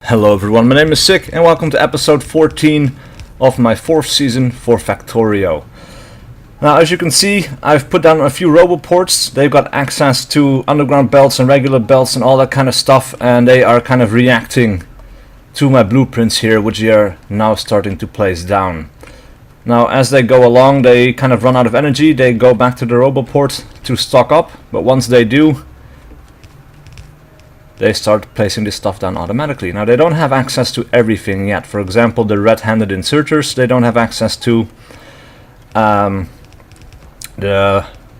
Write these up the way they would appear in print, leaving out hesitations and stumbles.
Hello everyone, my name is SiC and welcome to episode 14 of my 4th season for Factorio. Now as you can see, I've put down a few roboports. They've got access to underground belts and regular belts and all that kind of stuff, and they are kind of reacting to my blueprints here, which they are now starting to place down. Now as they go along, they kind of run out of energy. They go back to the roboport to stock up, but once they do, they start placing this stuff down automatically. Now they don't have access to everything yet. For example, the red-handed inserters, they don't have access to. The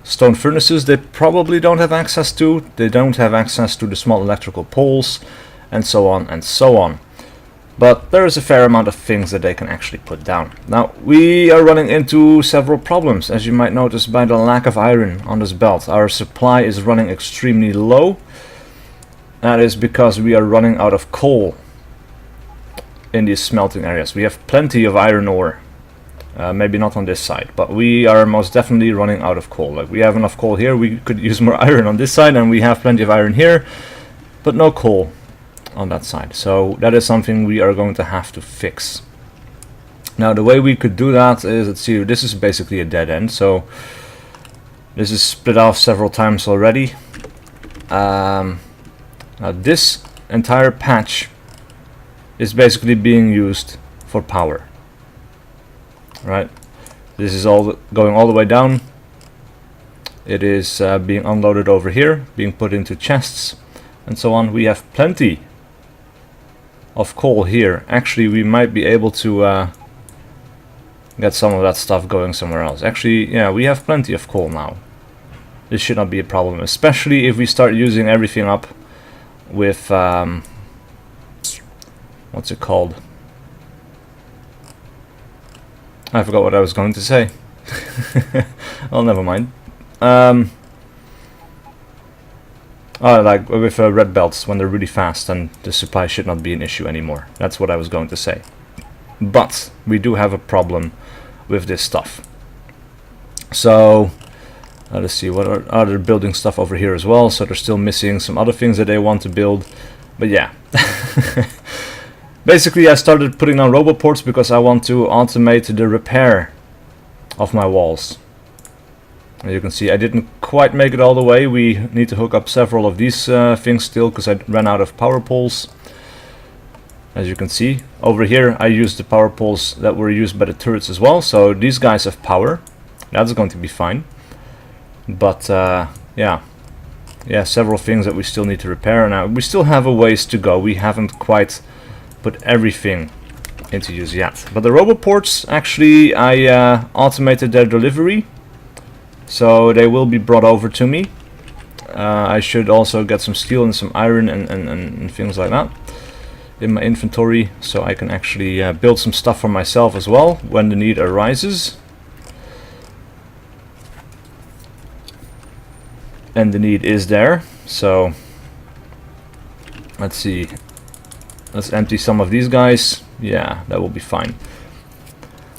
stone furnaces, they probably don't have access to. They don't have access to the small electrical poles, and so on and so on. But there is a fair amount of things that they can actually put down. Now we are running into several problems, as you might notice by the lack of iron on this belt. Our supply is running extremely low. That is because we are running out of coal in these smelting areas. We have plenty of iron ore, maybe not on this side, but we are most definitely running out of coal. Like, we have enough coal here, we could use more iron on this side, and we have plenty of iron here, but no coal on that side. So that is something we are going to have to fix. Now the way we could do that is, let's see, this is basically a dead end, so this is split off several times already. Now this entire patch is basically being used for power, right? This is all going all the way down. It is being unloaded over here, being put into chests and so on. We have plenty of coal here. Actually, we might be able to get some of that stuff going somewhere else. Actually, yeah, we have plenty of coal now. This should not be a problem, especially if we start using everything up with what's it called? I forgot what I was going to say. Well, never mind. Oh, like with red belts, when they're really fast, and the supply should not be an issue anymore. That's what I was going to say. But we do have a problem with this stuff. So let's see, what are they building stuff over here as well, so they're still missing some other things that they want to build. But yeah, basically I started putting on roboports because I want to automate the repair of my walls. As you can see, I didn't quite make it all the way. We need to hook up several of these things still, because I ran out of power poles. As you can see, over here I used the power poles that were used by the turrets as well, so these guys have power. That's going to be fine. But yeah, several things that we still need to repair. Now we still have a ways to go. We haven't quite put everything into use yet. But the roboports, actually, I automated their delivery, so they will be brought over to me. I should also get some steel and some iron and things like that in my inventory, so I can actually build some stuff for myself as well when the need arises. And the need is there, so let's see, let's empty some of these guys. Yeah, that will be fine.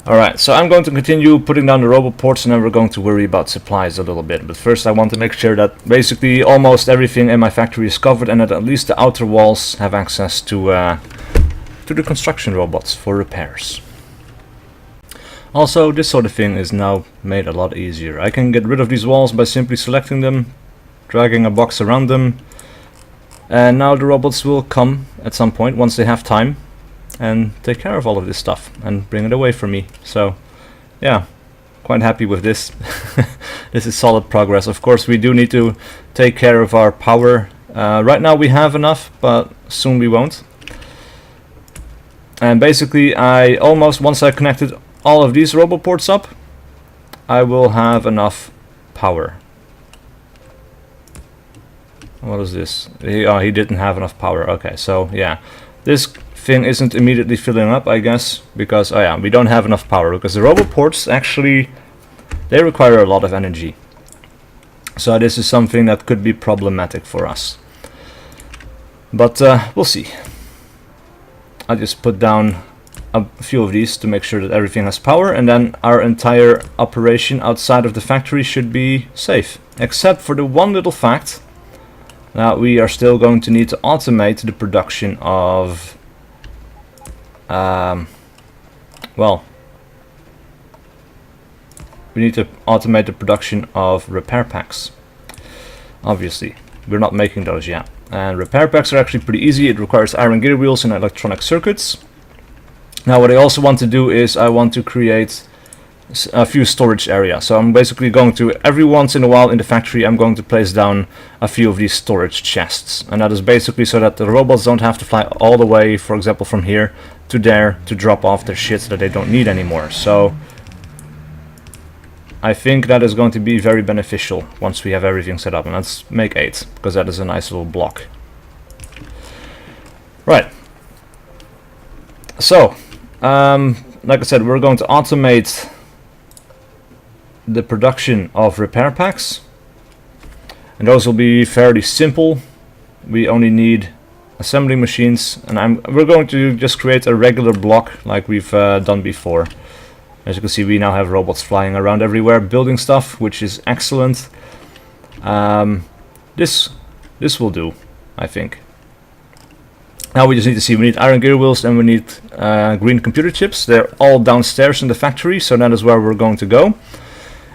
Alright, so I'm going to continue putting down the roboports, and then we're going to worry about supplies a little bit. But first I want to make sure that basically almost everything in my factory is covered, and that at least the outer walls have access to the construction robots for repairs. Also, this sort of thing is now made a lot easier. I can get rid of these walls by simply selecting them, dragging a box around them, and now the robots will come at some point once they have time and take care of all of this stuff and bring it away from me. So yeah, quite happy with this. This is solid progress. Of course, we do need to take care of our power. Right now we have enough, but soon we won't. And basically once I connected all of these roboports up, I will have enough power. What is this? He didn't have enough power. Okay, so yeah, this thing isn't immediately filling up, I guess, because we don't have enough power, because the roboports actually, they require a lot of energy. So this is something that could be problematic for us. But we'll see. I just put down a few of these to make sure that everything has power, and then our entire operation outside of the factory should be safe, except for the one little fact that we are still going to need to automate the production of well, we need to automate the production of repair packs. Obviously, we're not making those yet. And repair packs are actually pretty easy. It requires iron gear wheels and electronic circuits. Now what I also want to do is I want to create a few storage areas. So I'm basically going to, every once in a while in the factory, I'm going to place down a few of these storage chests. And that is basically so that the robots don't have to fly all the way, for example, from here to there to drop off their shit that they don't need anymore. So I think that is going to be very beneficial once we have everything set up. And let's make 8, because that is a nice little block. Right. So, like I said, we're going to automate the production of repair packs, and those will be fairly simple. We only need assembling machines, and we're going to just create a regular block like we've done before. As you can see, we now have robots flying around everywhere building stuff, which is excellent. This will do, I think. Now we just need to see, we need iron gear wheels and we need green computer chips. They're all downstairs in the factory, so that is where we're going to go.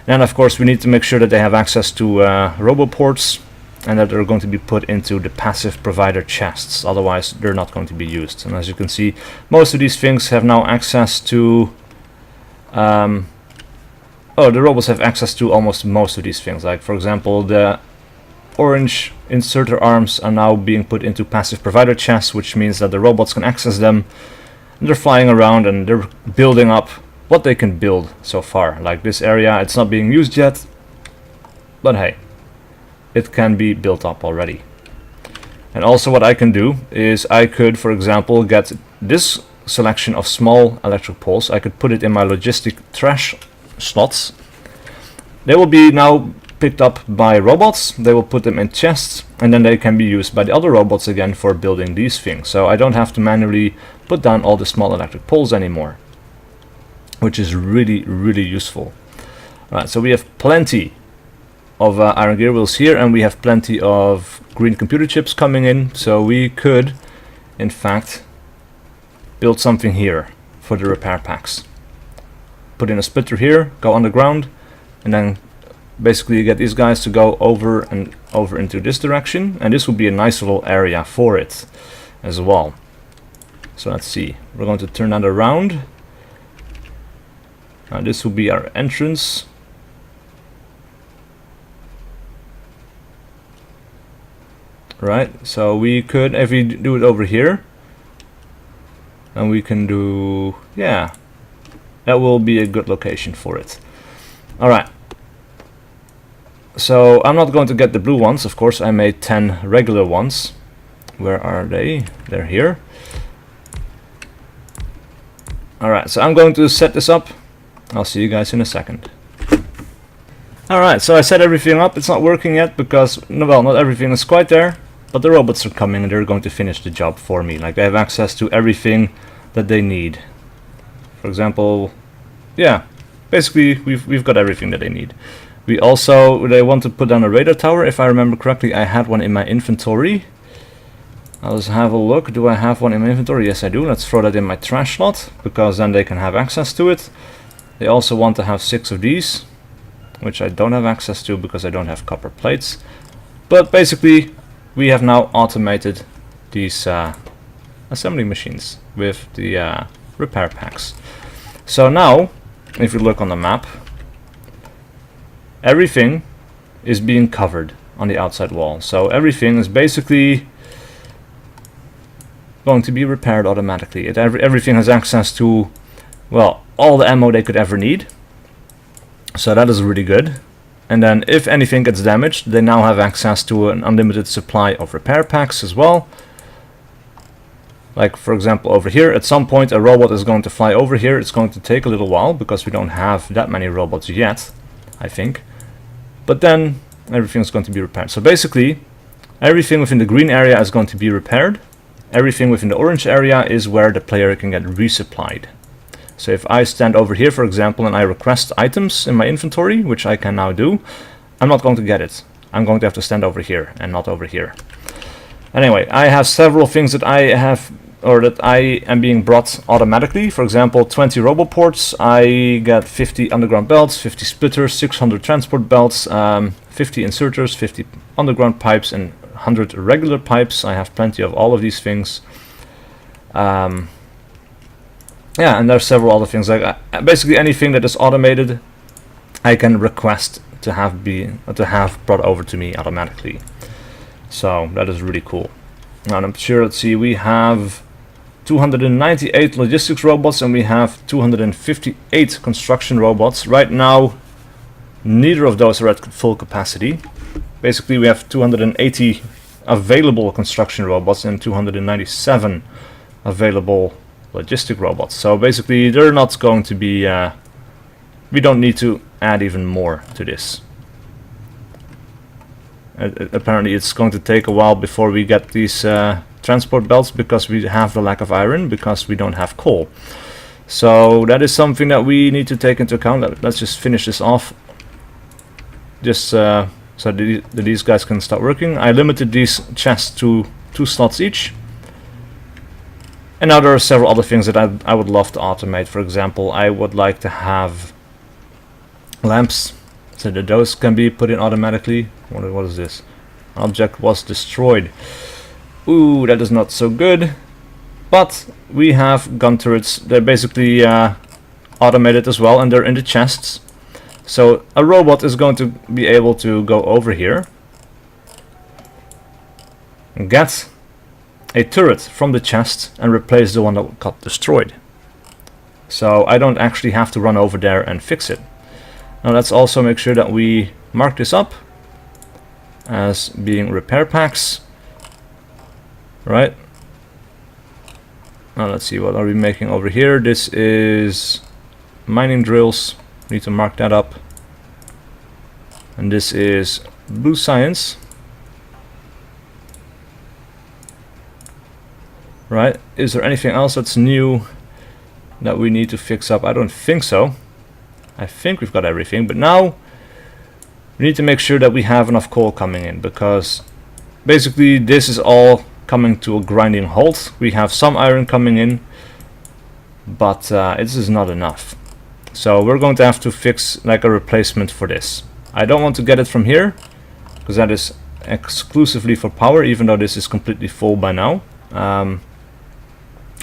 And of course we need to make sure that they have access to robo ports and that they're going to be put into the passive provider chests, otherwise they're not going to be used. And as you can see, most of these things have now access to the robots have access to almost most of these things. Like for example, the orange inserter arms are now being put into passive provider chests, which means that the robots can access them, and they're flying around and they're building up what they can build so far. Like this area, it's not being used yet, but hey, it can be built up already. And also what I can do is I could, for example, get this selection of small electric poles. I could put it in my logistic trash slots. They will be now picked up by robots, they will put them in chests, and then they can be used by the other robots again for building these things. So I don't have to manually put down all the small electric poles anymore, which is really, really useful. Right, so we have plenty of iron gear wheels here, and we have plenty of green computer chips coming in, so we could, in fact, build something here for the repair packs. Put in a splitter here, go underground, and then basically you get these guys to go over and over into this direction, and this will be a nice little area for it as well. So let's see, we're going to turn that around. Now this will be our entrance. Right, so we could, if we do it over here, and we can do, yeah, that will be a good location for it. Alright. So I'm not going to get the blue ones, of course I made 10 regular ones. Where are they? They're here. Alright, so I'm going to set this up. I'll see you guys in a second. Alright, so I set everything up. It's not working yet because, well, not everything is quite there, but the robots are coming and they're going to finish the job for me. Like, they have access to everything that they need. For example, yeah, basically we've got everything that they need. We also, they want to put down a radar tower. If I remember correctly, I had one in my inventory. I'll just have a look. Do I have one in my inventory? Yes, I do. Let's throw that in my trash slot, because then they can have access to it. They also want to have 6 of these, which I don't have access to because I don't have copper plates. But basically, we have now automated these assembly machines with the repair packs. So now, if you look on the map, everything is being covered on the outside wall. So everything is basically going to be repaired automatically. Everything has access to, well, all the ammo they could ever need. So that is really good. And then if anything gets damaged, they now have access to an unlimited supply of repair packs as well. Like for example over here, at some point a robot is going to fly over here. It's going to take a little while because we don't have that many robots yet, I think. But then everything's going to be repaired. So basically everything within the green area is going to be repaired. Everything within the orange area is where the player can get resupplied. So if I stand over here, for example, and I request items in my inventory, which I can now do, I'm not going to get it. I'm going to have to stand over here and not over here. Anyway, I have several things that I have or that I am being brought automatically. For example, 20 roboports, I get 50 underground belts, 50 splitters, 600 transport belts, 50 inserters, 50 underground pipes, and 100 regular pipes. I have plenty of all of these things. Yeah, and there's several other things, like basically anything that is automated I can request to have brought over to me automatically. So that is really cool. And I'm sure, let's see, we have 298 logistics robots and we have 258 construction robots. Right now, neither of those are at full capacity. Basically, we have 280 available construction robots and 297 available logistic robots. So basically, they're not going to be... we don't need to add even more to this. Apparently it's going to take a while before we get these transport belts, because we have the lack of iron, because we don't have coal. So that is something that we need to take into account. Let's just finish this off, just so these guys can start working. I limited these chests to 2 slots each. And now there are several other things that I would love to automate. For example, I would like to have lamps, so that those can be put in automatically. What is this? Object was destroyed. Ooh, that is not so good. But we have gun turrets. They're basically automated as well, and they're in the chests. So a robot is going to be able to go over here and get a turret from the chest and replace the one that got destroyed. So I don't actually have to run over there and fix it. Now let's also make sure that we mark this up as being repair packs. Right. Now let's see, what are we making over here? This is mining drills. Need to mark that up. And this is blue science. Right. Is there anything else that's new that we need to fix up? I don't think so. I think we've got everything, but now we need to make sure that we have enough coal coming in, because basically this is all coming to a grinding halt. We have some iron coming in, but this is not enough. So we're going to have to fix like a replacement for this. I don't want to get it from here, because that is exclusively for power, even though this is completely full by now.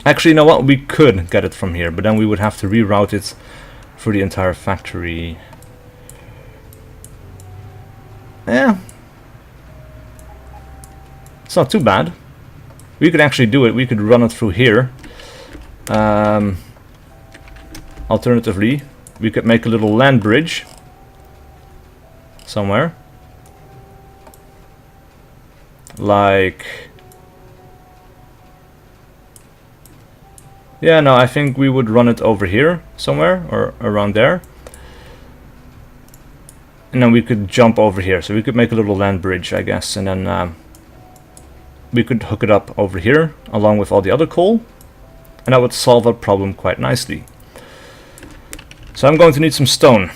Actually, you know what? We could get it from here, but then we would have to reroute it for the entire factory. Yeah, it's not too bad. We could actually do it. We could run it through here. Alternatively, we could make a little land bridge somewhere, like, yeah, no, I think we would run it over here somewhere, or around there. And then we could jump over here. So we could make a little land bridge, I guess. And then we could hook it up over here, along with all the other coal. And that would solve our problem quite nicely. So I'm going to need some stone,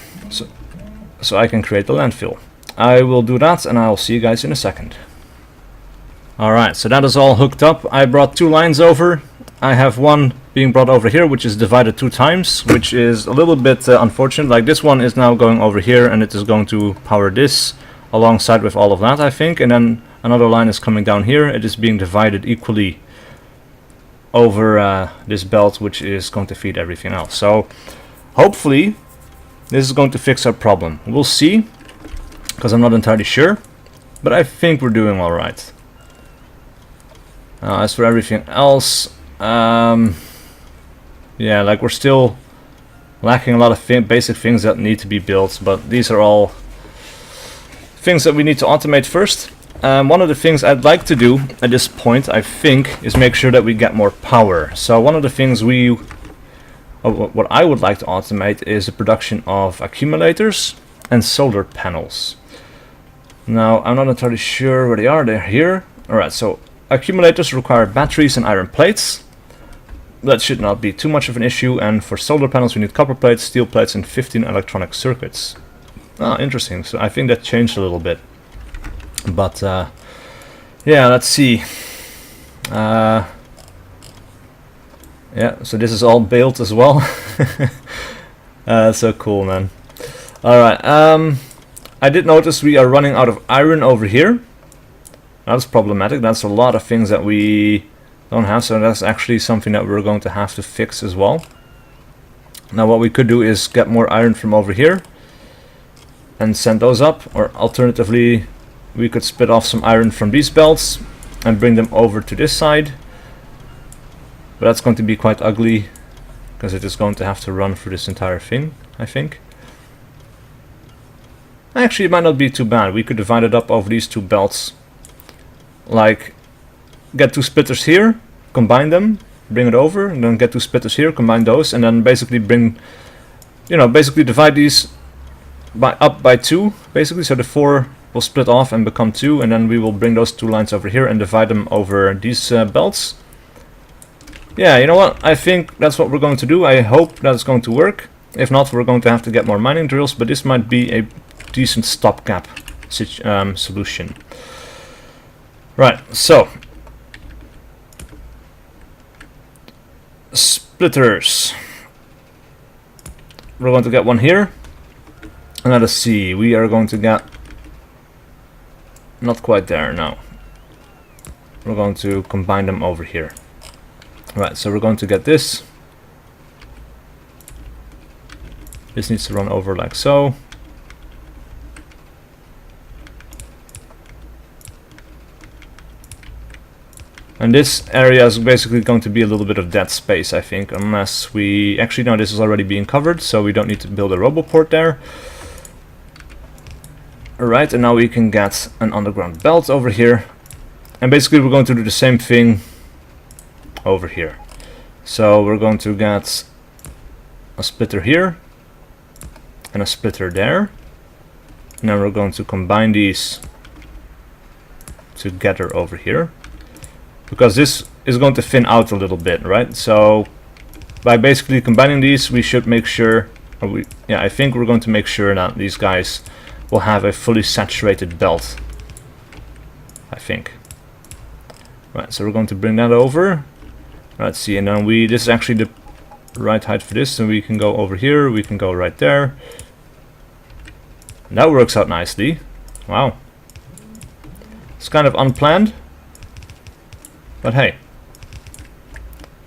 so I can create the landfill. I will do that, and I'll see you guys in a second. Alright, so that is all hooked up. I brought 2 lines over. I have one being brought over here, which is divided 2 times, which is a little bit unfortunate. Like, this one is now going over here, and it is going to power this alongside with all of that, I think. And then another line is coming down here. It is being divided equally over this belt, which is going to feed everything else. So hopefully this is going to fix our problem. We'll see, because I'm not entirely sure, but I think we're doing all right. As for everything else, yeah, like, we're still lacking a lot of basic things that need to be built, but these are all things that we need to automate first. One of the things I'd like to do at this point, I think, is make sure that we get more power. So one of the things what I would like to automate is the production of accumulators and solar panels. Now, I'm not entirely sure where they are. They're here. Alright, so accumulators require batteries and iron plates. That should not be too much of an issue. And for solar panels we need copper plates, steel plates, and 15 electronic circuits. Ah, interesting. So I think that changed a little bit. But yeah, let's see. Yeah, so this is all built as well. So cool, man. Alright, I did notice we are running out of iron over here. That's problematic. That's a lot of things that we don't have, so that's actually something that we're going to have to fix as well. Now what we could do is get more iron from over here and send those up, or alternatively we could split off some iron from these belts and bring them over to this side. But that's going to be quite ugly, because it is going to have to run through this entire thing, I think. Actually, it might not be too bad. We could divide it up over these two belts. Like, get two splitters here, combine them, bring it over, and then get two splitters here, combine those, and then basically bring, you know, basically divide these up by 2, basically, so the 4 will split off and become 2, and then we will bring those 2 lines over here and divide them over these belts. Yeah, you know what, I think that's what we're going to do. I hope that's going to work. If not, we're going to have to get more mining drills, but this might be a decent stopgap solution. Right, so splitters. We're going to get one here. And let us see, we are going to get, not quite there, no. We're going to combine them over here. Right, so we're going to get this. This needs to run over like so. And this area is basically going to be a little bit of dead space, I think, unless we... Actually, no, this is already being covered, so we don't need to build a roboport there. Alright, and now we can get an underground belt over here. And basically we're going to do the same thing over here. So we're going to get a splitter here and a splitter there. And then we're going to combine these together over here. Because this is going to thin out a little bit, right? So by basically combining these, we should make sure, I think we're going to make sure that these guys will have a fully saturated belt, I think. Right, so we're going to bring that over. Let's see, and then this is actually the right height for this, so we can go over here, we can go right there. And that works out nicely. Wow. It's kind of unplanned, but hey,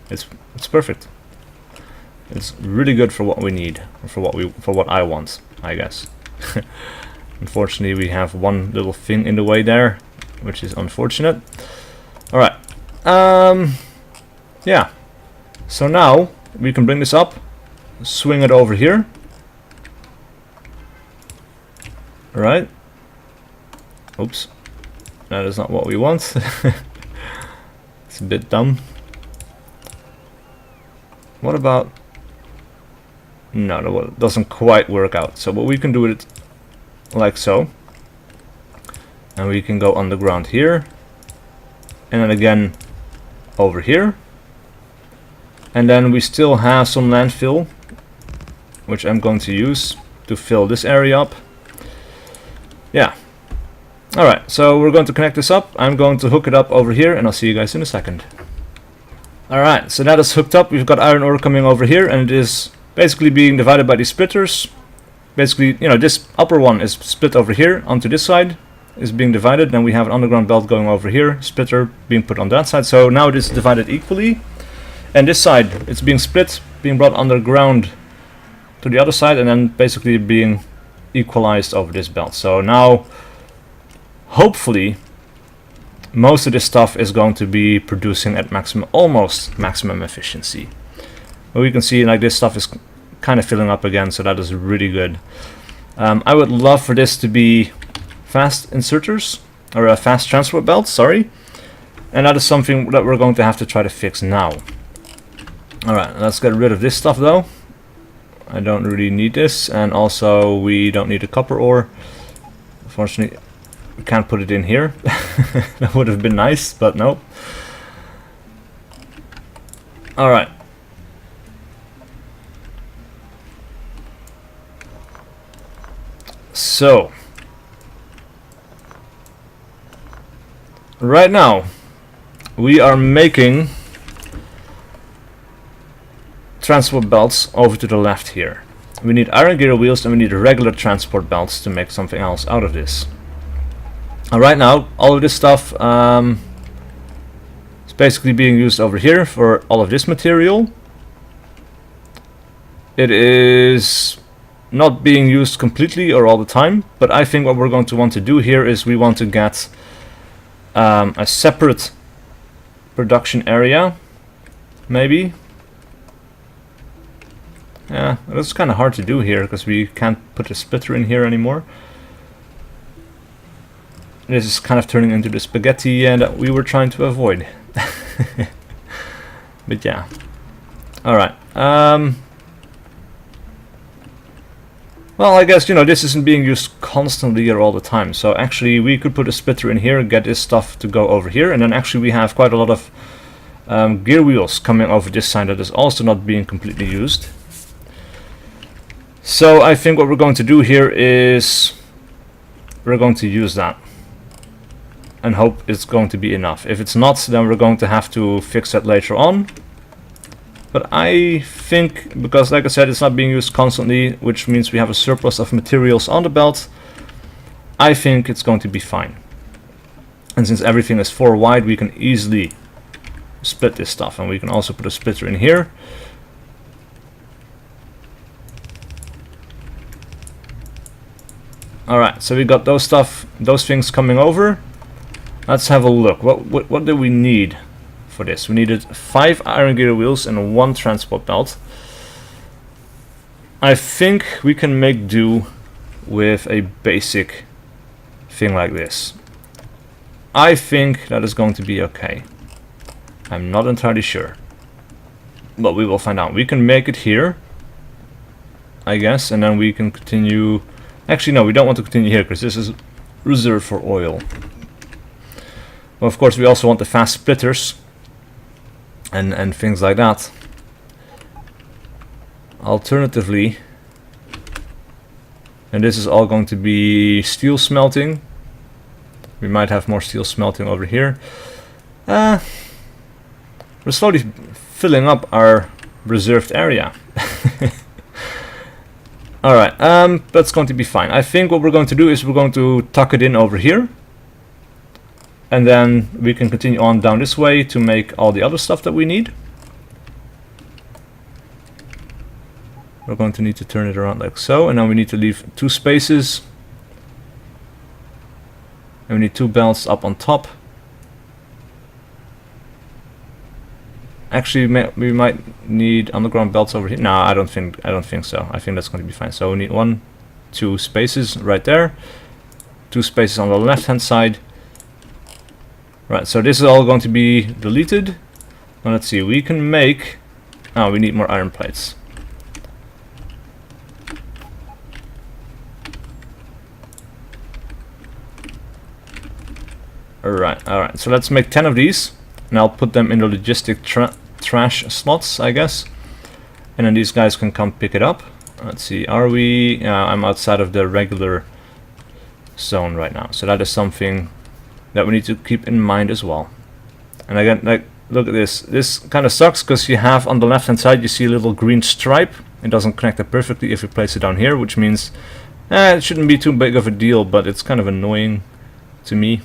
it's perfect. It's really good for what we need, or for what I want, I guess. Unfortunately, we have one little thing in the way there, which is unfortunate. All right. Yeah. So now we can bring this up, swing it over here. All right. Oops. That is not what we want. It's a bit dumb. What about... No, that doesn't quite work out. So what we can do it like so. And we can go underground here. And then again over here. And then we still have some landfill, which I'm going to use to fill this area up. Yeah. Alright, so we're going to connect this up. I'm going to hook it up over here, and I'll see you guys in a second. Alright, so that is hooked up. We've got iron ore coming over here, and it is basically being divided by these splitters. Basically, you know, this upper one is split over here onto this side, is being divided. Then we have an underground belt going over here, splitter being put on that side. So now it is divided equally. And this side, it's being split, being brought underground to the other side, and then basically being equalized over this belt. So now, hopefully, most of this stuff is going to be producing at maximum, almost maximum efficiency. But we can see like this stuff is kind of filling up again, so that is really good. I would love for this to be fast inserters, or fast transport belts, sorry. And that is something that we're going to have to try to fix now. Alright, let's get rid of this stuff though. I don't really need this, and also we don't need a copper ore. Unfortunately, we can't put it in here. That would have been nice, but nope. Alright. So, right now, we are making transport belts over to the left here. We need iron gear wheels and we need regular transport belts to make something else out of this. Right now, all of this stuff is basically being used over here for all of this material. It is not being used completely or all the time, but I think what we're going to want to do here is we want to get a separate production area, maybe. Yeah, that's kind of hard to do here because we can't put a splitter in here anymore. This is kind of turning into the spaghetti that we were trying to avoid. But yeah. Alright. Well, I guess, you know, this isn't being used constantly or all the time. So actually we could put a splitter in here and get this stuff to go over here. And then actually we have quite a lot of gear wheels coming over this side that is also not being completely used. So I think what we're going to do here is we're going to use that and hope it's going to be enough. If it's not, then we're going to have to fix that later on. But I think, because like I said, it's not being used constantly, which means we have a surplus of materials on the belt, I think it's going to be fine. And since everything is 4 wide, we can easily split this stuff, and we can also put a splitter in here. Alright, so we got those things coming over. Let's have a look. What do we need for this? We needed 5 iron gear wheels and 1 transport belt. I think we can make do with a basic thing like this. I think that is going to be okay. I'm not entirely sure, but we will find out. We can make it here, I guess, and then we can continue. Actually, no, we don't want to continue here because this is reserved for oil. Well, of course, we also want the fast splitters and things like that. Alternatively, and this is all going to be steel smelting. We might have more steel smelting over here. We're slowly filling up our reserved area. Alright, that's going to be fine. I think what we're going to do is we're going to tuck it in over here. And then we can continue on down this way to make all the other stuff that we need. We're going to need to turn it around like so, and then we need to leave 2 spaces. And we need 2 belts up on top. Actually, we might need underground belts over here. No, I don't think so. I think that's going to be fine. So we need 1, 2 spaces right there, 2 spaces on the left-hand side. Right. So this is all going to be deleted. Now let's see. We can make. Oh, we need more iron plates. Alright. So let's make 10 of these. And I'll put them in the logistic trash slots, I guess. And then these guys can come pick it up. Let's see, are we... I'm outside of the regular zone right now. So that is something that we need to keep in mind as well. And again, like, look at this. This kind of sucks because you have on the left hand side, you see a little green stripe. It doesn't connect it perfectly if you place it down here, which means it shouldn't be too big of a deal, but it's kind of annoying to me.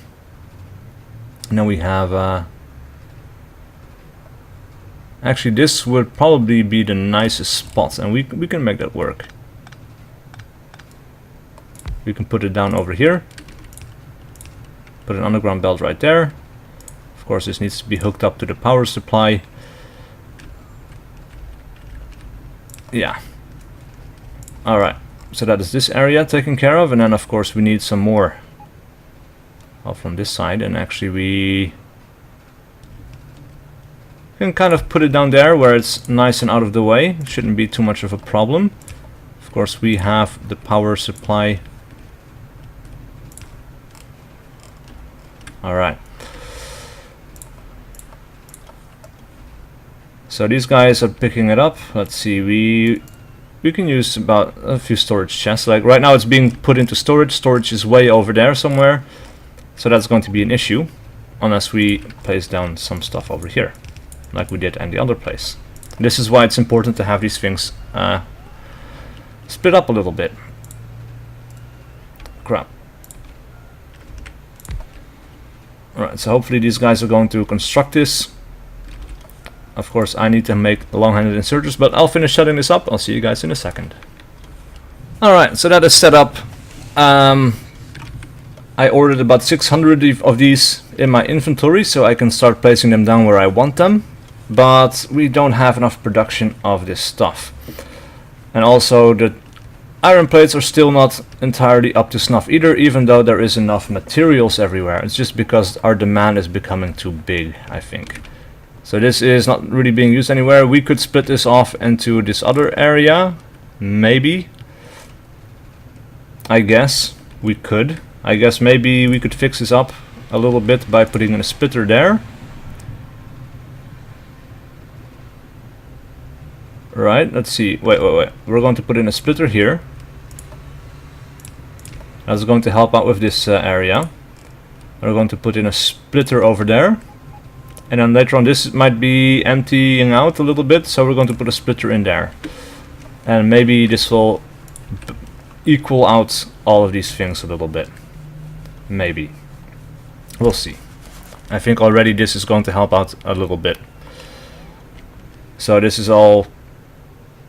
And then we have... Actually, this would probably be the nicest spot, and we can make that work. We can put it down over here. Put an underground belt right there. Of course, this needs to be hooked up to the power supply. Yeah. Alright, so that is this area taken care of, and then of course we need some more. Well, from this side, and actually we can kind of put it down there where it's nice and out of the way. It shouldn't be too much of a problem. Of course, we have the power supply. Alright. So these guys are picking it up. Let's see, we can use about a few storage chests. Like right now it's being put into storage. Storage is way over there somewhere. So that's going to be an issue unless we place down some stuff over here, like we did in the other place. This is why it's important to have these things split up a little bit. Crap. Alright, so hopefully these guys are going to construct this. Of course, I need to make the long-handed inserters, but I'll finish setting this up. I'll see you guys in a second. Alright, so that is set up. I ordered about 600 of these in my inventory, so I can start placing them down where I want them. But we don't have enough production of this stuff. And also the iron plates are still not entirely up to snuff either, even though there is enough materials everywhere. It's just because our demand is becoming too big, I think. So this is not really being used anywhere. We could split this off into this other area. Maybe. I guess we could. I guess maybe we could fix this up a little bit by putting in a splitter there. Right, let's see. Wait. We're going to put in a splitter here. That's going to help out with this area. We're going to put in a splitter over there. And then later on this might be emptying out a little bit, so we're going to put a splitter in there. And maybe this will equal out all of these things a little bit. Maybe. We'll see. I think already this is going to help out a little bit. So this is all...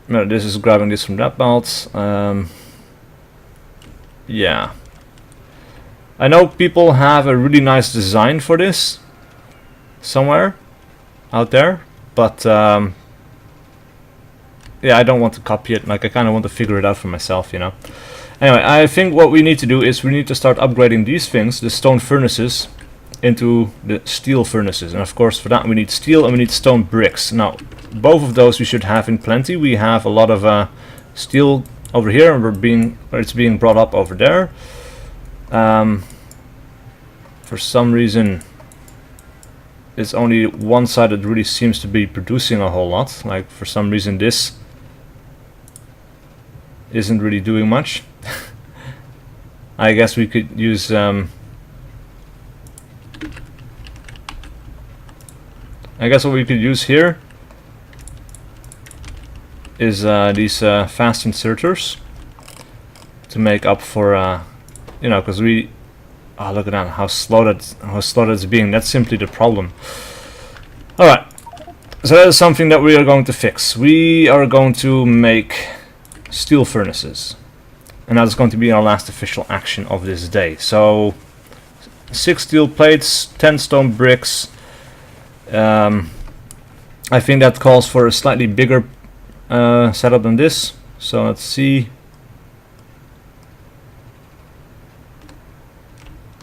No, this is grabbing this from that belt. Yeah. I know people have a really nice design for this somewhere out there, but yeah, I don't want to copy it. Like, I kind of want to figure it out for myself, you know. Anyway, I think what we need to do is we need to start upgrading these things, the stone furnaces, into the steel furnaces. And of course for that we need steel and we need stone bricks. Now both of those we should have in plenty. We have a lot of steel over here, and it's being brought up over there. For some reason it's only one side that really seems to be producing a whole lot. Like, for some reason this isn't really doing much. I guess we could use I guess what we could use here is these fast inserters to make up for you know, because we look at that, how slow that's being. That's simply the problem. Alright, so that is something that we are going to fix. We are going to make steel furnaces, and that is going to be our last official action of this day. So 6 steel plates, 10 stone bricks. I think that calls for a slightly bigger setup than this. So let's see.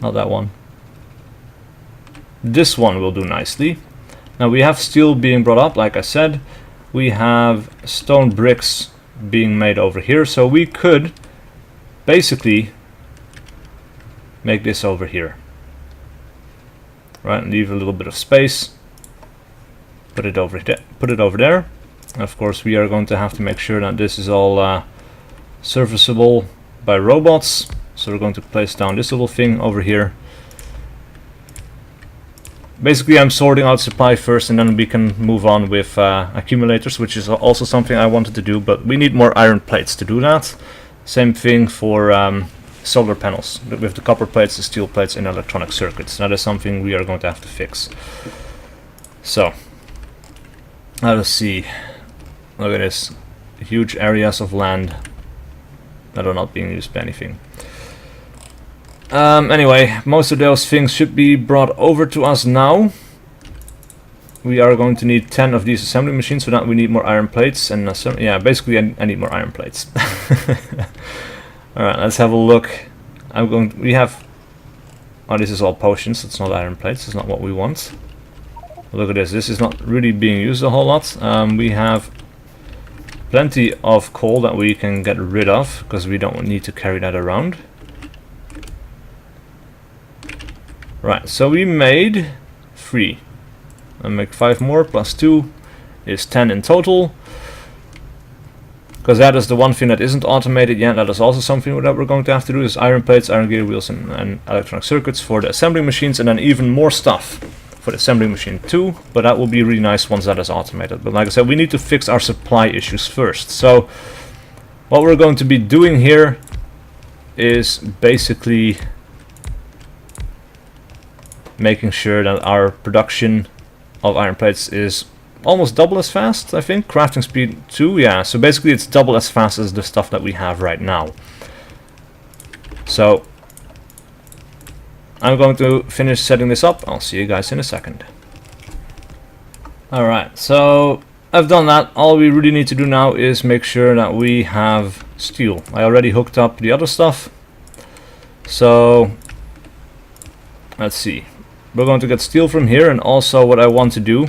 Not that one. This one will do nicely. Now we have steel being brought up, like I said. We have stone bricks being made over here, so we could basically make this over here. Right, and leave a little bit of space. Put it over there. And of course we are going to have to make sure that this is all serviceable by robots. So we're going to place down this little thing over here. Basically I'm sorting out supply first, and then we can move on with accumulators, which is also something I wanted to do, but we need more iron plates to do that. Same thing for solar panels, with the copper plates, the steel plates, and electronic circuits. That is something we are going to have to fix. So let us see. Look at this. Huge areas of land that are not being used by anything. Anyway, most of those things should be brought over to us now. We are going to need 10 of these assembly machines. For that we need more iron plates, and yeah, basically I need more iron plates. Alright, let's have a look. We have... Oh, this is all potions. It's not iron plates. It's not what we want. Look at this. This is not really being used a whole lot. We have plenty of coal that we can get rid of, because we don't need to carry that around. Right, so we made 3. I'll make 5 more, plus 2 is 10 in total. Because that is the one thing that isn't automated yet. That is also something that we're going to have to do, is iron plates, iron gear wheels, and electronic circuits for the assembly machines, and then even more stuff for the assembly machine too, but that will be really nice once that is automated. But like I said, we need to fix our supply issues first. So what we're going to be doing here is basically making sure that our production of iron plates is almost double as fast, I think. Crafting speed 2, yeah. So basically it's double as fast as the stuff that we have right now. So I'm going to finish setting this up. I'll see you guys in a second. Alright, so I've done that. All we really need to do now is make sure that we have steel. I already hooked up the other stuff. So let's see. We're going to get steel from here, and also what I want to do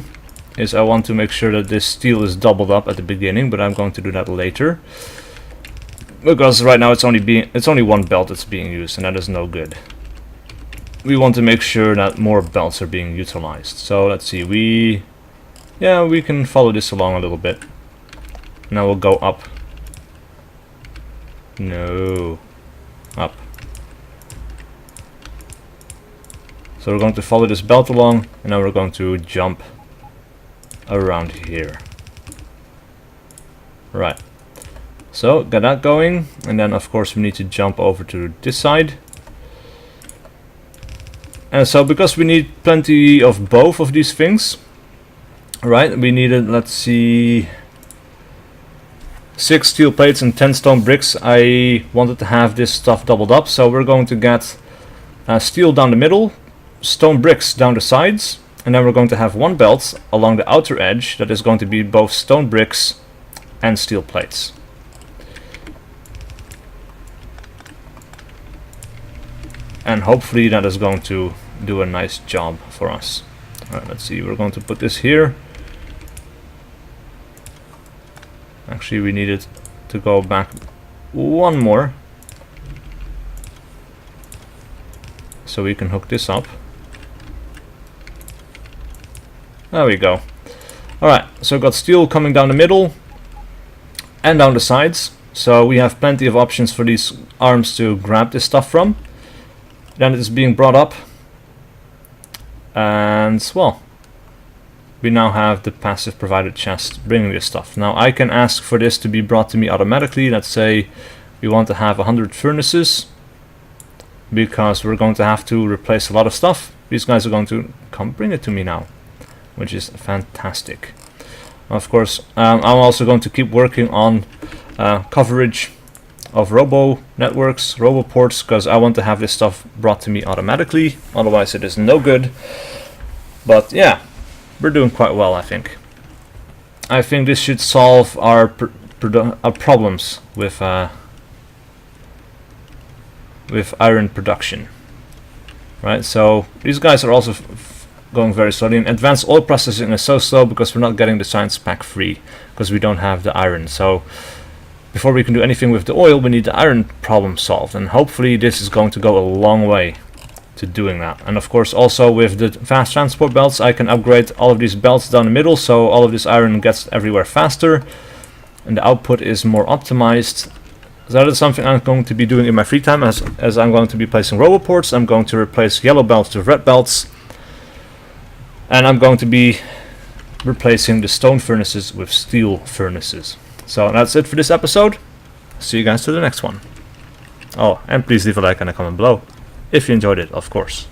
is I want to make sure that this steel is doubled up at the beginning, but I'm going to do that later. Because right now it's only one belt that's being used, and that is no good. We want to make sure that more belts are being utilized. So let's see, we can follow this along a little bit. Now we'll go up. No. Up. So we're going to follow this belt along, and now we're going to jump around here. Right. So got that going, and then of course we need to jump over to this side. And so because we need plenty of both of these things, right, we needed, let's see, 6 steel plates and 10 stone bricks. I wanted to have this stuff doubled up, so we're going to get steel down the middle, stone bricks down the sides, and then we're going to have one belt along the outer edge that is going to be both stone bricks and steel plates. And hopefully that is going to do a nice job for us. Alright, let's see, we're going to put this here. Actually, we needed to go back one more, so we can hook this up. There we go. Alright, so we've got steel coming down the middle and down the sides. So we have plenty of options for these arms to grab this stuff from. Then it is being brought up. And, well, we now have the passive provided chest bringing this stuff. Now I can ask for this to be brought to me automatically. Let's say we want to have 100 furnaces, because we're going to have to replace a lot of stuff. These guys are going to come bring it to me now, which is fantastic. Of course, I'm also going to keep working on coverage of robo networks, robo ports, because I want to have this stuff brought to me automatically. Otherwise it is no good. But yeah, we're doing quite well, I think. I think this should solve our problems with iron production. Right, so these guys are also going very slowly, and advanced oil processing is so slow because we're not getting the science pack free, because we don't have the iron. So before we can do anything with the oil, we need the iron problem solved, and hopefully this is going to go a long way to doing that. And of course also with the fast transport belts, I can upgrade all of these belts down the middle, so all of this iron gets everywhere faster and the output is more optimized. So that is something I'm going to be doing in my free time, as I'm going to be placing roboports. I'm going to replace yellow belts with red belts, and I'm going to be replacing the stone furnaces with steel furnaces. So that's it for this episode. See you guys to the next one. Oh, and please leave a like and a comment below if you enjoyed it, of course.